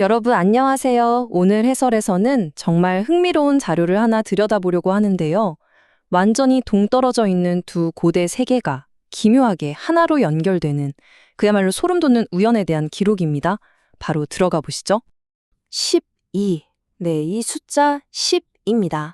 여러분 안녕하세요. 오늘 해설에서는 정말 흥미로운 자료를 하나 들여다보려고 하는데요. 완전히 동떨어져 있는 두 고대 세계가 기묘하게 하나로 연결되는 그야말로 소름 돋는 우연에 대한 기록입니다. 바로 들어가 보시죠. 12. 네, 이 숫자 10입니다.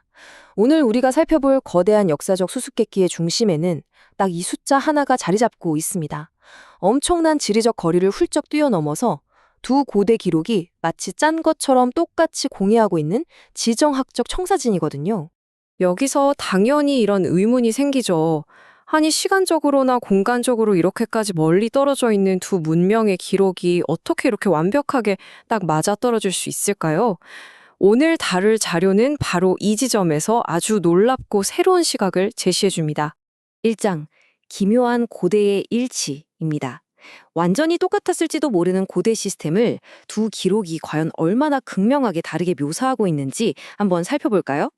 오늘 우리가 살펴볼 거대한 역사적 수수께끼의 중심에는 딱 이 숫자 하나가 자리 잡고 있습니다. 엄청난 지리적 거리를 훌쩍 뛰어넘어서 두 고대 기록이 마치 짠 것처럼 똑같이 공유하고 있는 지정학적 청사진이거든요. 여기서 당연히 이런 의문이 생기죠. 아니, 시간적으로나 공간적으로 이렇게까지 멀리 떨어져 있는 두 문명의 기록이 어떻게 이렇게 완벽하게 딱 맞아떨어질 수 있을까요? 오늘 다룰 자료는 바로 이 지점에서 아주 놀랍고 새로운 시각을 제시해 줍니다. 1장, 기묘한 고대의 일치입니다. 완전히 똑같았을지도 모르는 고대 시스템을 두 기록이 과연 얼마나 극명하게 다르게 묘사하고 있는지 한번 살펴볼까요?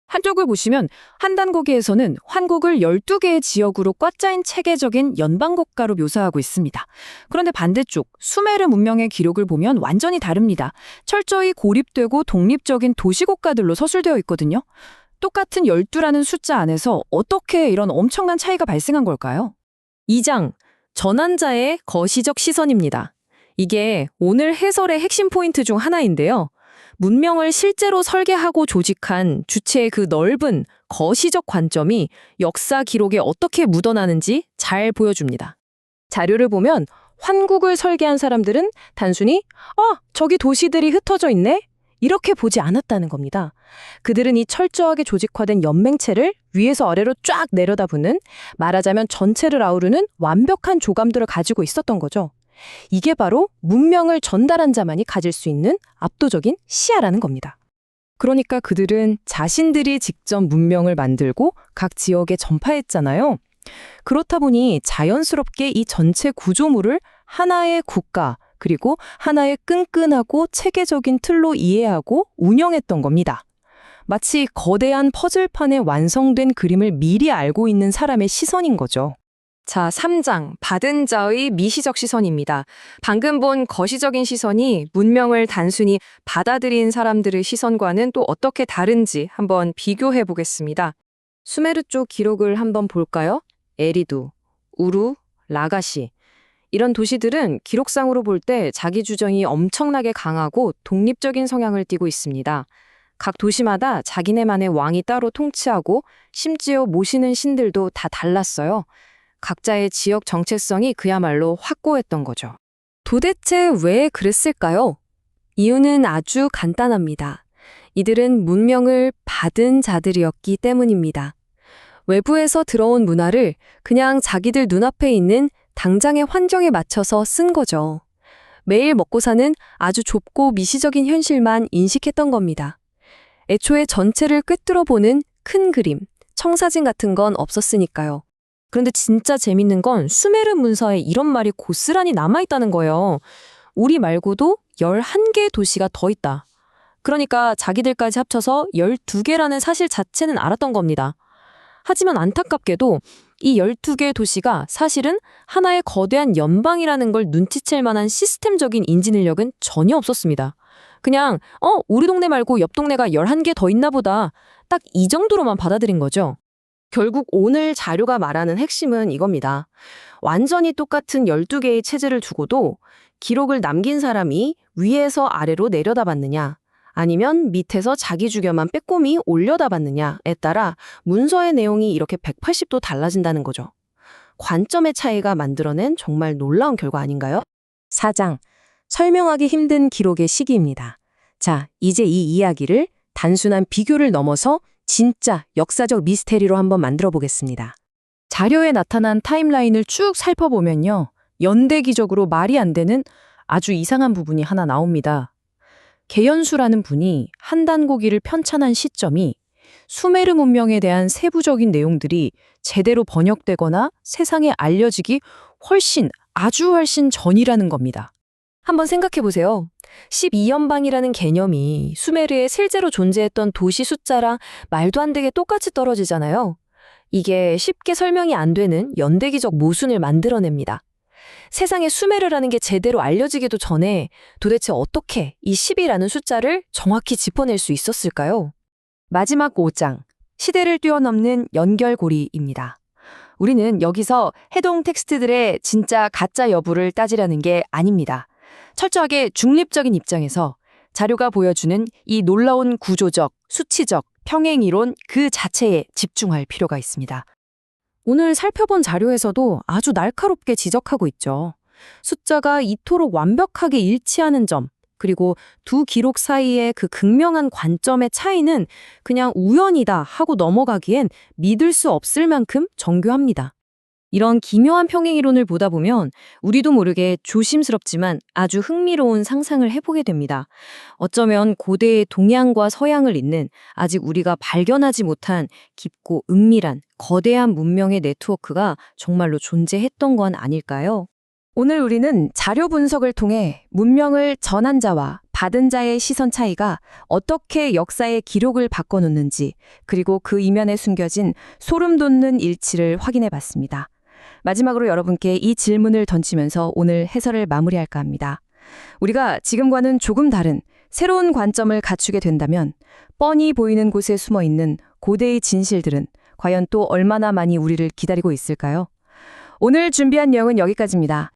한쪽을 보시면 한단고기에서는 환국을 12개의 지역으로 꽉 짜인 체계적인 연방국가로 묘사하고 있습니다. 그런데 반대쪽 수메르 문명의 기록을 보면 완전히 다릅니다. 철저히 고립되고 독립적인 도시국가들로 서술되어 있거든요. 똑같은 12라는 숫자 안에서 어떻게 이런 엄청난 차이가 발생한 걸까요? 2장, 전환자의 거시적 시선입니다. 이게 오늘 해설의 핵심 포인트 중 하나인데요. 문명을 실제로 설계하고 조직한 주체의 그 넓은 거시적 관점이 역사 기록에 어떻게 묻어나는지 잘 보여줍니다. 자료를 보면 환국을 설계한 사람들은 단순히 저기 도시들이 흩어져 있네? 이렇게 보지 않았다는 겁니다. 그들은 이 철저하게 조직화된 연맹체를 위에서 아래로 쫙 내려다보는, 말하자면 전체를 아우르는 완벽한 조감도를 가지고 있었던 거죠. 이게 바로 문명을 전달한 자만이 가질 수 있는 압도적인 시야라는 겁니다. 그러니까 그들은 자신들이 직접 문명을 만들고 각 지역에 전파했잖아요. 그렇다 보니 자연스럽게 이 전체 구조물을 하나의 국가, 그리고 하나의 끈끈하고 체계적인 틀로 이해하고 운영했던 겁니다. 마치 거대한 퍼즐판에 완성된 그림을 미리 알고 있는 사람의 시선인 거죠. 자, 3장, 받은 자의 미시적 시선입니다. 방금 본 거시적인 시선이 문명을 단순히 받아들인 사람들의 시선과는 또 어떻게 다른지 한번 비교해 보겠습니다. 수메르 쪽 기록을 한번 볼까요? 에리두, 우루, 라가시. 이런 도시들은 기록상으로 볼 때 자기 주장이 엄청나게 강하고 독립적인 성향을 띠고 있습니다. 각 도시마다 자기네만의 왕이 따로 통치하고 심지어 모시는 신들도 다 달랐어요. 각자의 지역 정체성이 그야말로 확고했던 거죠. 도대체 왜 그랬을까요? 이유는 아주 간단합니다. 이들은 문명을 받은 자들이었기 때문입니다. 외부에서 들어온 문화를 그냥 자기들 눈앞에 있는 당장의 환경에 맞춰서 쓴 거죠. 매일 먹고 사는 아주 좁고 미시적인 현실만 인식했던 겁니다. 애초에 전체를 꿰뚫어 보는 큰 그림, 청사진 같은 건 없었으니까요. 그런데 진짜 재밌는 건 수메르 문서에 이런 말이 고스란히 남아있다는 거예요. 우리 말고도 11개의 도시가 더 있다. 그러니까 자기들까지 합쳐서 12개라는 사실 자체는 알았던 겁니다. 하지만 안타깝게도 이 12개의 도시가 사실은 하나의 거대한 연방이라는 걸 눈치챌 만한 시스템적인 인지 능력은 전혀 없었습니다. 그냥 우리 동네 말고 옆 동네가 11개 더 있나 보다. 딱 이 정도로만 받아들인 거죠. 결국 오늘 자료가 말하는 핵심은 이겁니다. 완전히 똑같은 12개의 체제를 두고도 기록을 남긴 사람이 위에서 아래로 내려다봤느냐, 아니면 밑에서 자기 주견만 빼꼼히 올려다봤느냐에 따라 문서의 내용이 이렇게 180도 달라진다는 거죠. 관점의 차이가 만들어낸 정말 놀라운 결과 아닌가요? 4장, 설명하기 힘든 기록의 시기입니다. 자, 이제 이 이야기를 단순한 비교를 넘어서 진짜 역사적 미스테리로 한번 만들어 보겠습니다. 자료에 나타난 타임라인을 쭉 살펴보면요. 연대기적으로 말이 안 되는 아주 이상한 부분이 하나 나옵니다. 개연수라는 분이 한단고기를 편찬한 시점이 수메르 문명에 대한 세부적인 내용들이 제대로 번역되거나 세상에 알려지기 아주 훨씬 전이라는 겁니다. 한번 생각해 보세요. 12연방이라는 개념이 수메르에 실제로 존재했던 도시 숫자랑 말도 안 되게 똑같이 떨어지잖아요. 이게 쉽게 설명이 안 되는 연대기적 모순을 만들어냅니다. 세상에 수메르라는 게 제대로 알려지기도 전에 도대체 어떻게 이 10이라는 숫자를 정확히 짚어낼 수 있었을까요? 마지막 5장, 시대를 뛰어넘는 연결고리입니다. 우리는 여기서 해동 텍스트들의 진짜 가짜 여부를 따지려는 게 아닙니다. 철저하게 중립적인 입장에서 자료가 보여주는 이 놀라운 구조적, 수치적, 평행이론 그 자체에 집중할 필요가 있습니다. 오늘 살펴본 자료에서도 아주 날카롭게 지적하고 있죠. 숫자가 이토록 완벽하게 일치하는 점, 그리고 두 기록 사이의 그 극명한 관점의 차이는 그냥 우연이다 하고 넘어가기엔 믿을 수 없을 만큼 정교합니다. 이런 기묘한 평행이론을 보다 보면 우리도 모르게 조심스럽지만 아주 흥미로운 상상을 해보게 됩니다. 어쩌면 고대의 동양과 서양을 잇는 아직 우리가 발견하지 못한 깊고 은밀한 거대한 문명의 네트워크가 정말로 존재했던 건 아닐까요? 오늘 우리는 자료 분석을 통해 문명을 전한 자와 받은 자의 시선 차이가 어떻게 역사의 기록을 바꿔놓는지, 그리고 그 이면에 숨겨진 소름 돋는 일치를 확인해 봤습니다. 마지막으로 여러분께 이 질문을 던지면서 오늘 해설을 마무리할까 합니다. 우리가 지금과는 조금 다른 새로운 관점을 갖추게 된다면 뻔히 보이는 곳에 숨어 있는 고대의 진실들은 과연 또 얼마나 많이 우리를 기다리고 있을까요? 오늘 준비한 내용은 여기까지입니다.